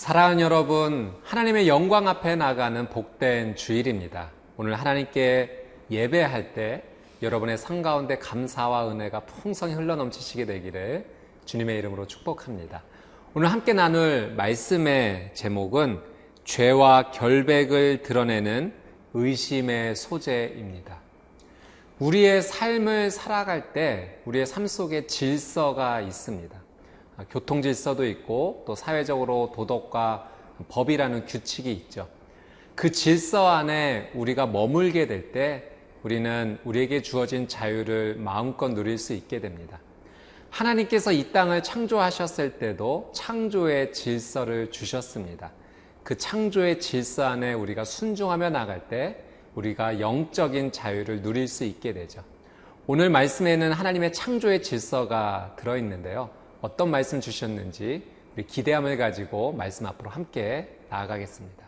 사랑하는 여러분, 하나님의 영광 앞에 나가는 복된 주일입니다. 오늘 하나님께 예배할 때 여러분의 삶 가운데 감사와 은혜가 풍성히 흘러넘치시게 되기를 주님의 이름으로 축복합니다. 오늘 함께 나눌 말씀의 제목은 죄와 결백을 드러내는 의심의 소재입니다. 우리의 삶을 살아갈 때 우리의 삶 속에 질서가 있습니다. 교통 질서도 있고 또 사회적으로 도덕과 법이라는 규칙이 있죠. 그 질서 안에 우리가 머물게 될 때 우리는 우리에게 주어진 자유를 마음껏 누릴 수 있게 됩니다. 하나님께서 이 땅을 창조하셨을 때도 창조의 질서를 주셨습니다. 그 창조의 질서 안에 우리가 순종하며 나갈 때 우리가 영적인 자유를 누릴 수 있게 되죠. 오늘 말씀에는 하나님의 창조의 질서가 들어있는데요. 어떤 말씀 주셨는지 우리 기대함을 가지고 말씀 앞으로 함께 나아가겠습니다.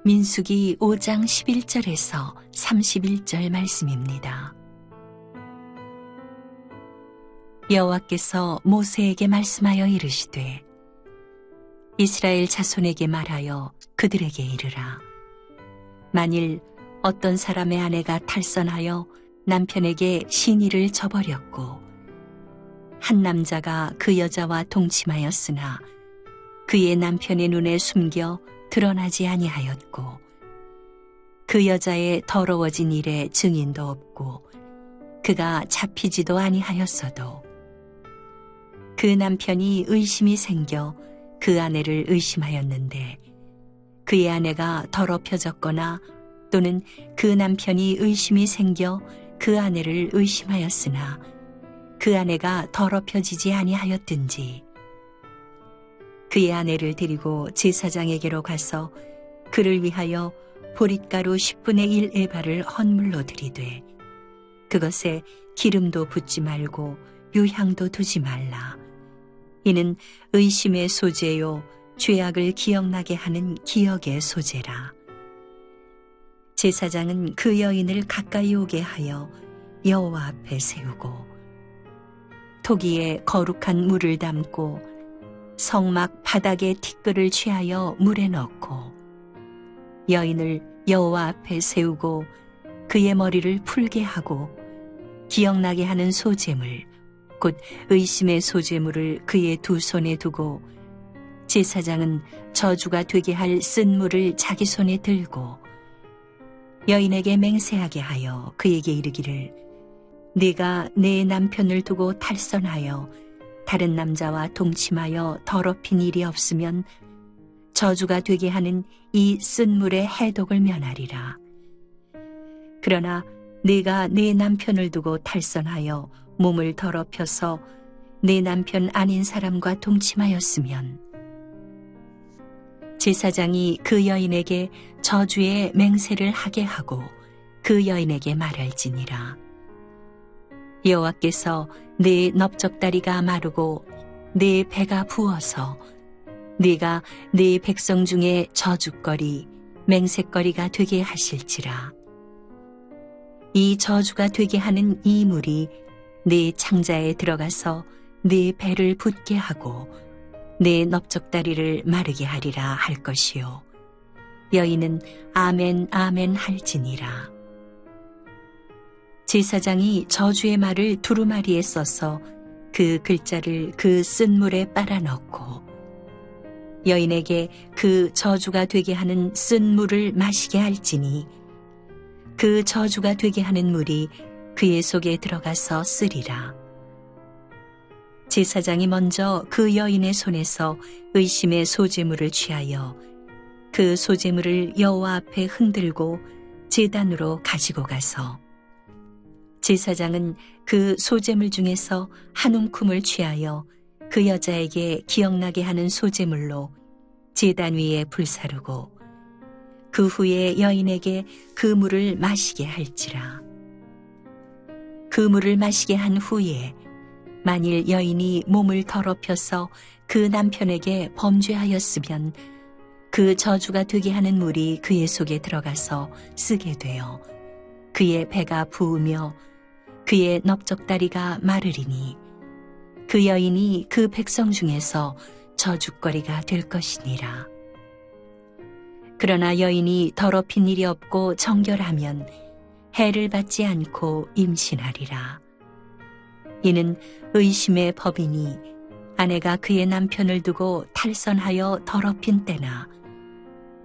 민수기 5장 11절에서 31절 말씀입니다. 여호와께서 모세에게 말씀하여 이르시되 이스라엘 자손에게 말하여 그들에게 이르라. 만일 어떤 사람의 아내가 탈선하여 남편에게 신의를 저버렸고 한 남자가 그 여자와 동침하였으나 그의 남편의 눈에 숨겨 드러나지 아니하였고 그 여자의 더러워진 일에 증인도 없고 그가 잡히지도 아니하였어도 그 남편이 의심이 생겨 그 아내를 의심하였는데 그의 아내가 더럽혀졌거나 또는 그 남편이 의심이 생겨 그 아내를 의심하였으나 그 아내가 더럽혀지지 아니하였든지 그의 아내를 데리고 제사장에게로 가서 그를 위하여 보릿가루 10분의 1 에바를 헌물로 드리되 그것에 기름도 붓지 말고 유향도 두지 말라. 이는 의심의 소재요 죄악을 기억나게 하는 기억의 소재라. 제사장은 그 여인을 가까이 오게 하여 여호와 앞에 세우고 토기에 거룩한 물을 담고 성막 바닥에 티끌을 취하여 물에 넣고 여인을 여호와 앞에 세우고 그의 머리를 풀게 하고 기억나게 하는 소재물 곧 의심의 소재물을 그의 두 손에 두고 제사장은 저주가 되게 할 쓴 물을 자기 손에 들고 여인에게 맹세하게 하여 그에게 이르기를 네가 내 남편을 두고 탈선하여 다른 남자와 동침하여 더럽힌 일이 없으면 저주가 되게 하는 이 쓴 물의 해독을 면하리라. 그러나 네가 내 남편을 두고 탈선하여 몸을 더럽혀서 내 남편 아닌 사람과 동침하였으면 제사장이 그 여인에게 저주의 맹세를 하게 하고 그 여인에게 말할지니라. 여호와께서 네 넓적다리가 마르고 네 배가 부어서 네가 네 백성 중에 저주거리 맹세거리가 되게 하실지라. 이 저주가 되게 하는 이 물이 네 창자에 들어가서 네 배를 붓게 하고 네 넓적다리를 마르게 하리라 할 것이요 여인은 아멘 아멘 할지니라. 제사장이 저주의 말을 두루마리에 써서 그 글자를 그 쓴 물에 빨아 넣고 여인에게 그 저주가 되게 하는 쓴 물을 마시게 할지니 그 저주가 되게 하는 물이 그의 속에 들어가서 쓰리라. 제사장이 먼저 그 여인의 손에서 의심의 소재물을 취하여 그 소재물을 여호와 앞에 흔들고 제단으로 가지고 가서 제사장은 그 소재물 중에서 한 움큼을 취하여 그 여자에게 기억나게 하는 소재물로 제단 위에 불사르고 그 후에 여인에게 그 물을 마시게 할지라. 그 물을 마시게 한 후에 만일 여인이 몸을 더럽혀서 그 남편에게 범죄하였으면 그 저주가 되게 하는 물이 그의 속에 들어가서 쓰게 되어 그의 배가 부으며 그의 넓적다리가 마르리니 그 여인이 그 백성 중에서 저주거리가 될 것이니라. 그러나 여인이 더럽힌 일이 없고 정결하면 해를 받지 않고 임신하리라. 이는 의심의 법이니 아내가 그의 남편을 두고 탈선하여 더럽힌 때나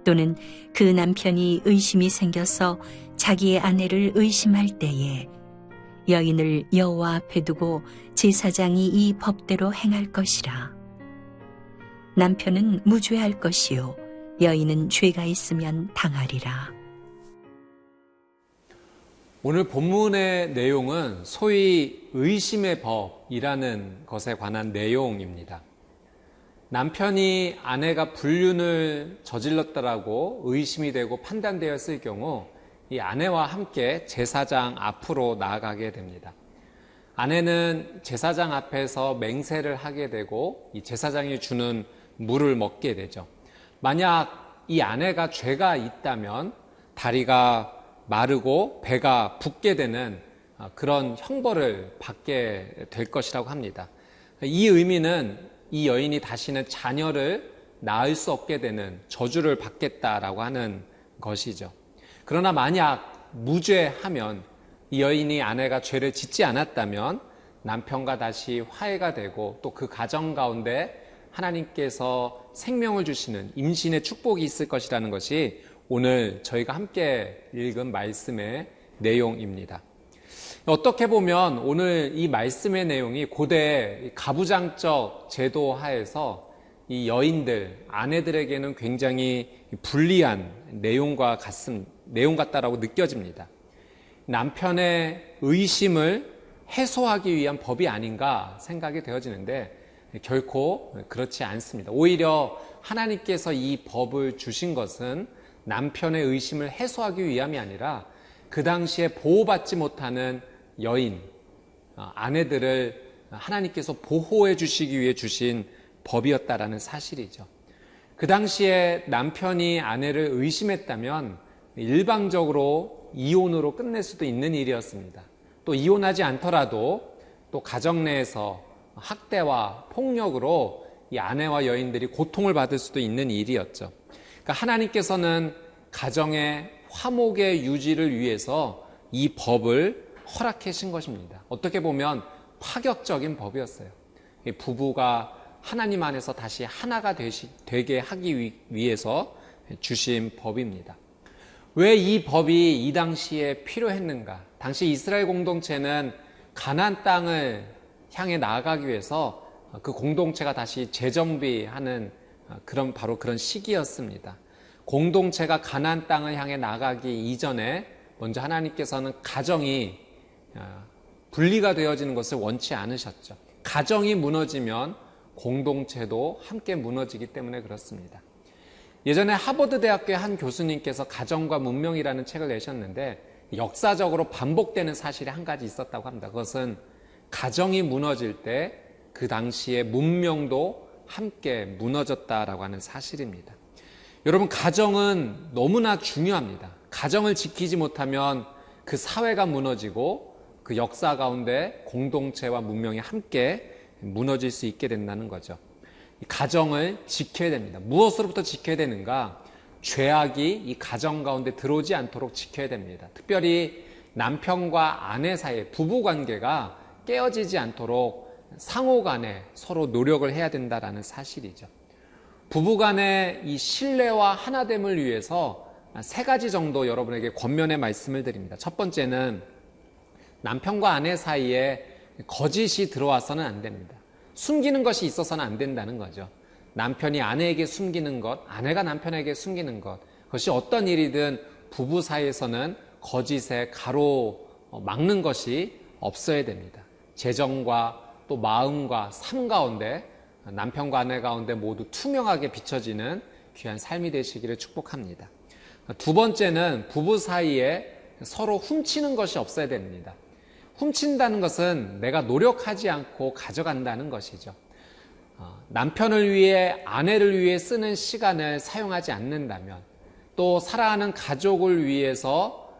또는 그 남편이 의심이 생겨서 자기의 아내를 의심할 때에 여인을 여호와 앞에 두고 제사장이 이 법대로 행할 것이라. 남편은 무죄할 것이요 여인은 죄가 있으면 당하리라. 오늘 본문의 내용은 소위 의심의 법이라는 것에 관한 내용입니다. 남편이 아내가 불륜을 저질렀다라고 의심이 되고 판단되었을 경우 이 아내와 함께 제사장 앞으로 나아가게 됩니다. 아내는 제사장 앞에서 맹세를 하게 되고 이 제사장이 주는 물을 먹게 되죠. 만약 이 아내가 죄가 있다면 다리가 마르고 배가 붓게 되는 그런 형벌을 받게 될 것이라고 합니다. 이 의미는 이 여인이 다시는 자녀를 낳을 수 없게 되는 저주를 받겠다라고 하는 것이죠. 그러나 만약 무죄하면 이 여인이 아내가 죄를 짓지 않았다면 남편과 다시 화해가 되고 또 그 가정 가운데 하나님께서 생명을 주시는 임신의 축복이 있을 것이라는 것이 오늘 저희가 함께 읽은 말씀의 내용입니다. 어떻게 보면 오늘 이 말씀의 내용이 고대 가부장적 제도 하에서 이 여인들, 아내들에게는 굉장히 불리한 내용 같다라고 느껴집니다. 남편의 의심을 해소하기 위한 법이 아닌가 생각이 되어지는데 결코 그렇지 않습니다. 오히려 하나님께서 이 법을 주신 것은 남편의 의심을 해소하기 위함이 아니라 그 당시에 보호받지 못하는 여인, 아내들을 하나님께서 보호해 주시기 위해 주신 법이었다라는 사실이죠. 그 당시에 남편이 아내를 의심했다면 일방적으로 이혼으로 끝낼 수도 있는 일이었습니다. 또 이혼하지 않더라도 또 가정 내에서 학대와 폭력으로 이 아내와 여인들이 고통을 받을 수도 있는 일이었죠. 그러니까 하나님께서는 가정의 화목의 유지를 위해서 이 법을 허락해 신 것입니다. 어떻게 보면 파격적인 법이었어요. 부부가 하나님 안에서 다시 하나가 되게 하기 위해서 주신 법입니다. 왜 이 법이 이 당시에 필요했는가? 당시 이스라엘 공동체는 가나안 땅을 향해 나아가기 위해서 그 공동체가 다시 재정비하는 바로 그런 시기였습니다. 공동체가 가나안 땅을 향해 나가기 이전에 먼저 하나님께서는 가정이 분리가 되어지는 것을 원치 않으셨죠. 가정이 무너지면 공동체도 함께 무너지기 때문에 그렇습니다. 예전에 하버드 대학교의 한 교수님께서 가정과 문명이라는 책을 내셨는데 역사적으로 반복되는 사실이 한 가지 있었다고 합니다. 그것은 가정이 무너질 때 그 당시에 문명도 함께 무너졌다라고 하는 사실입니다. 여러분, 가정은 너무나 중요합니다. 가정을 지키지 못하면 그 사회가 무너지고 그 역사 가운데 공동체와 문명이 함께 무너질 수 있게 된다는 거죠. 가정을 지켜야 됩니다. 무엇으로부터 지켜야 되는가? 죄악이 이 가정 가운데 들어오지 않도록 지켜야 됩니다. 특별히 남편과 아내 사이의 부부 관계가 깨어지지 않도록 상호 간에 서로 노력을 해야 된다라는 사실이죠. 부부 간의 이 신뢰와 하나됨을 위해서 세 가지 정도 여러분에게 권면의 말씀을 드립니다. 첫 번째는 남편과 아내 사이에 거짓이 들어와서는 안 됩니다. 숨기는 것이 있어서는 안 된다는 거죠. 남편이 아내에게 숨기는 것, 아내가 남편에게 숨기는 것, 그것이 어떤 일이든 부부 사이에서는 거짓에 가로막는 것이 없어야 됩니다. 재정과 또 마음과 삶 가운데 남편과 아내 가운데 모두 투명하게 비춰지는 귀한 삶이 되시기를 축복합니다. 두 번째는 부부 사이에 서로 훔치는 것이 없어야 됩니다. 훔친다는 것은 내가 노력하지 않고 가져간다는 것이죠. 남편을 위해, 아내를 위해 쓰는 시간을 사용하지 않는다면, 또 사랑하는 가족을 위해서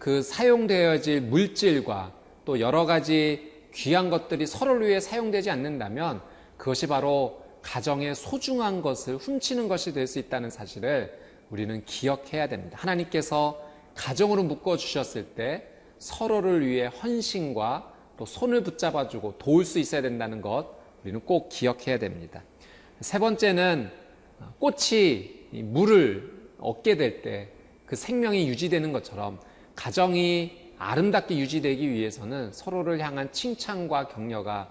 그 사용되어질 물질과 또 여러 가지 귀한 것들이 서로를 위해 사용되지 않는다면 그것이 바로 가정의 소중한 것을 훔치는 것이 될 수 있다는 사실을 우리는 기억해야 됩니다. 하나님께서 가정으로 묶어주셨을 때 서로를 위해 헌신과 또 손을 붙잡아주고 도울 수 있어야 된다는 것 우리는 꼭 기억해야 됩니다. 세 번째는 꽃이 물을 얻게 될 때 그 생명이 유지되는 것처럼 가정이 아름답게 유지되기 위해서는 서로를 향한 칭찬과 격려가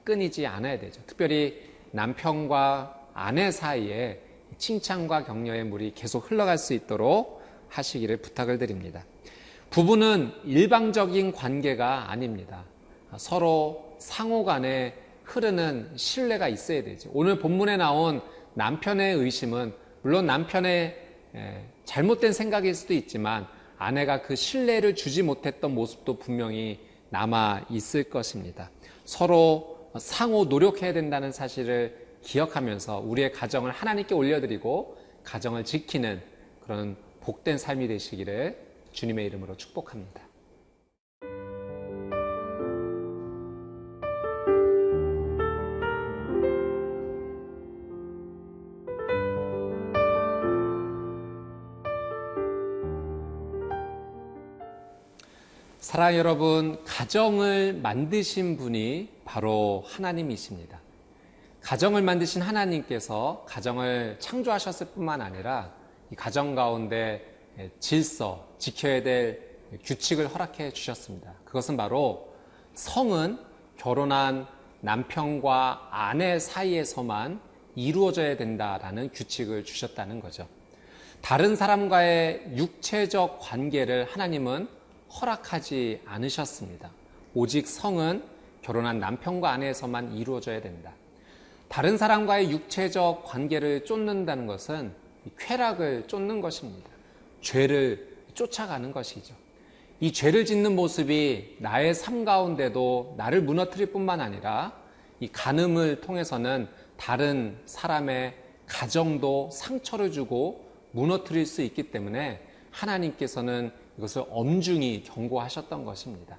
끊이지 않아야 되죠. 특별히 남편과 아내 사이에 칭찬과 격려의 물이 계속 흘러갈 수 있도록 하시기를 부탁을 드립니다. 부부는 일방적인 관계가 아닙니다. 서로 상호 간에 흐르는 신뢰가 있어야 되죠. 오늘 본문에 나온 남편의 의심은 물론 남편의 잘못된 생각일 수도 있지만 아내가 그 신뢰를 주지 못했던 모습도 분명히 남아 있을 것입니다. 서로 상호 노력해야 된다는 사실을 기억하면서 우리의 가정을 하나님께 올려드리고 가정을 지키는 그런 복된 삶이 되시기를 주님의 이름으로 축복합니다. 사랑하는 여러분, 가정을 만드신 분이 바로 하나님이십니다. 가정을 만드신 하나님께서 가정을 창조하셨을 뿐만 아니라 이 가정 가운데 질서, 지켜야 될 규칙을 허락해 주셨습니다. 그것은 바로 성은 결혼한 남편과 아내 사이에서만 이루어져야 된다라는 규칙을 주셨다는 거죠. 다른 사람과의 육체적 관계를 하나님은 허락하지 않으셨습니다. 오직 성은 결혼한 남편과 아내에서만 이루어져야 된다. 다른 사람과의 육체적 관계를 쫓는다는 것은 쾌락을 쫓는 것입니다. 죄를 쫓아가는 것이죠. 이 죄를 짓는 모습이 나의 삶 가운데도 나를 무너뜨릴 뿐만 아니라 이 간음을 통해서는 다른 사람의 가정도 상처를 주고 무너뜨릴 수 있기 때문에 하나님께서는 이것을 엄중히 경고하셨던 것입니다.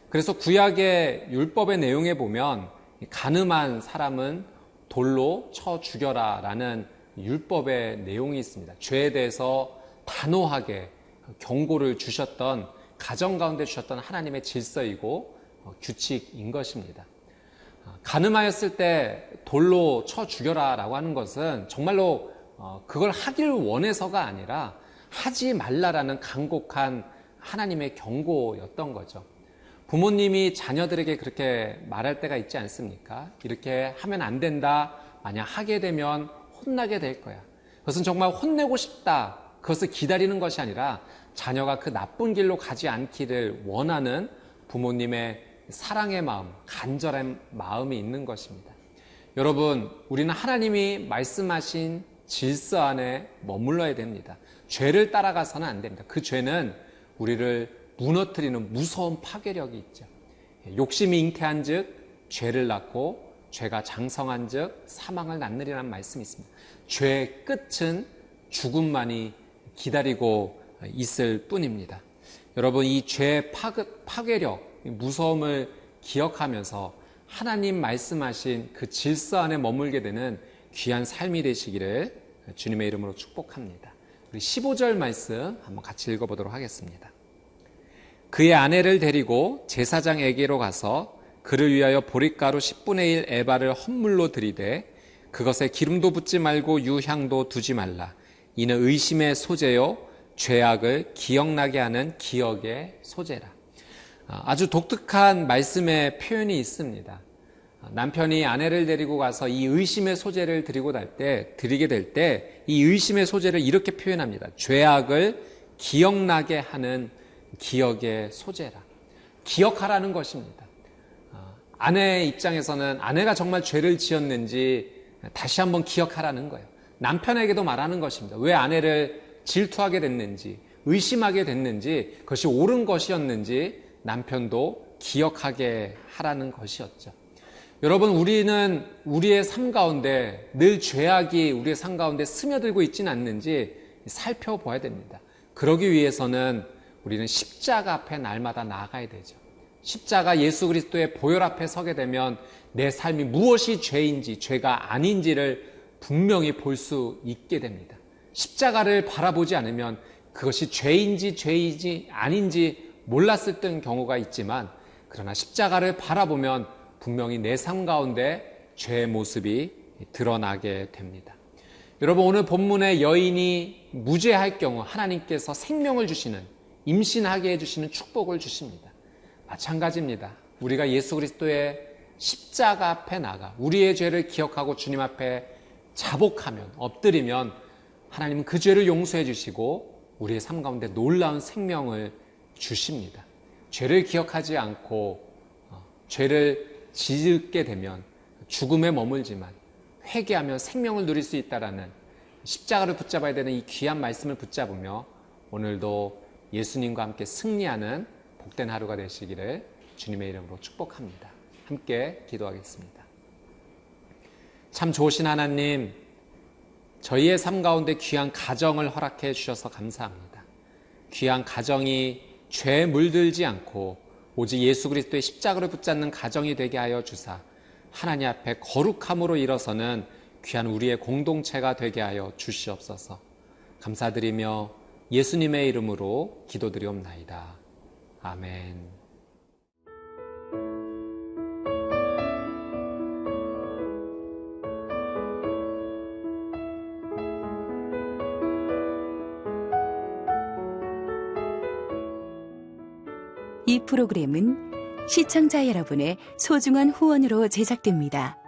그래서 구약의 율법의 내용에 보면 간음한 사람은 돌로 쳐 죽여라 라는 율법의 내용이 있습니다. 죄에 대해서 단호하게 경고를 주셨던, 가정 가운데 주셨던 하나님의 질서이고 규칙인 것입니다. 간음하였을 때 돌로 쳐 죽여라 라고 하는 것은 정말로 그걸 하길 원해서가 아니라 하지 말라라는 간곡한 하나님의 경고였던 거죠. 부모님이 자녀들에게 그렇게 말할 때가 있지 않습니까? 이렇게 하면 안 된다. 만약 하게 되면 혼나게 될 거야. 그것은 정말 혼내고 싶다. 그것을 기다리는 것이 아니라 자녀가 그 나쁜 길로 가지 않기를 원하는 부모님의 사랑의 마음, 간절한 마음이 있는 것입니다. 여러분, 우리는 하나님이 말씀하신 질서 안에 머물러야 됩니다. 죄를 따라가서는 안 됩니다. 그 죄는 우리를 무너뜨리는 무서운 파괴력이 있죠. 욕심이 잉태한 즉 죄를 낳고 죄가 장성한 즉 사망을 낳느리라는 말씀이 있습니다. 죄의 끝은 죽음만이 기다리고 있을 뿐입니다. 여러분, 이 죄의 파괴력, 무서움을 기억하면서 하나님 말씀하신 그 질서 안에 머물게 되는 귀한 삶이 되시기를 주님의 이름으로 축복합니다. 우리 15절 말씀 한번 같이 읽어보도록 하겠습니다. 그의 아내를 데리고 제사장에게로 가서 그를 위하여 보릿가루 10분의 1 에바를 헌물로 들이되 그것에 기름도 붓지 말고 유향도 두지 말라. 이는 의심의 소재요 죄악을 기억나게 하는 기억의 소재라. 아주 독특한 말씀의 표현이 있습니다. 남편이 아내를 데리고 가서 이 의심의 소재를 드리게 될 때 이 의심의 소재를 이렇게 표현합니다. 죄악을 기억나게 하는 기억의 소재라. 기억하라는 것입니다. 아내의 입장에서는 아내가 정말 죄를 지었는지 다시 한번 기억하라는 거예요. 남편에게도 말하는 것입니다. 왜 아내를 질투하게 됐는지, 의심하게 됐는지, 그것이 옳은 것이었는지 남편도 기억하게 하라는 것이었죠. 여러분, 우리는 우리의 삶 가운데 늘 죄악이 우리의 삶 가운데 스며들고 있지는 않는지 살펴봐야 됩니다. 그러기 위해서는 우리는 십자가 앞에 날마다 나아가야 되죠. 십자가 예수 그리스도의 보혈 앞에 서게 되면 내 삶이 무엇이 죄인지 죄가 아닌지를 분명히 볼 수 있게 됩니다. 십자가를 바라보지 않으면 그것이 죄인지 죄이지 아닌지 몰랐을 땐 경우가 있지만, 그러나 십자가를 바라보면 분명히 내 삶 가운데 죄의 모습이 드러나게 됩니다. 여러분, 오늘 본문의 여인이 무죄할 경우 하나님께서 생명을 주시는, 임신하게 해주시는 축복을 주십니다. 마찬가지입니다. 우리가 예수 그리스도의 십자가 앞에 나가 우리의 죄를 기억하고 주님 앞에 자복하면, 엎드리면 하나님은 그 죄를 용서해 주시고 우리의 삶 가운데 놀라운 생명을 주십니다. 죄를 기억하지 않고 죄를 짓게 되면 죽음에 머물지만 회개하며 생명을 누릴 수 있다라는 십자가를 붙잡아야 되는 이 귀한 말씀을 붙잡으며 오늘도 예수님과 함께 승리하는 복된 하루가 되시기를 주님의 이름으로 축복합니다. 함께 기도하겠습니다. 참 좋으신 하나님, 저희의 삶 가운데 귀한 가정을 허락해 주셔서 감사합니다. 귀한 가정이 죄에 물들지 않고 오직 예수 그리스도의 십자가를 붙잡는 가정이 되게 하여 주사 하나님 앞에 거룩함으로 일어서는 귀한 우리의 공동체가 되게 하여 주시옵소서. 감사드리며 예수님의 이름으로 기도드리옵나이다. 아멘. 이 프로그램은 시청자 여러분의 소중한 후원으로 제작됩니다.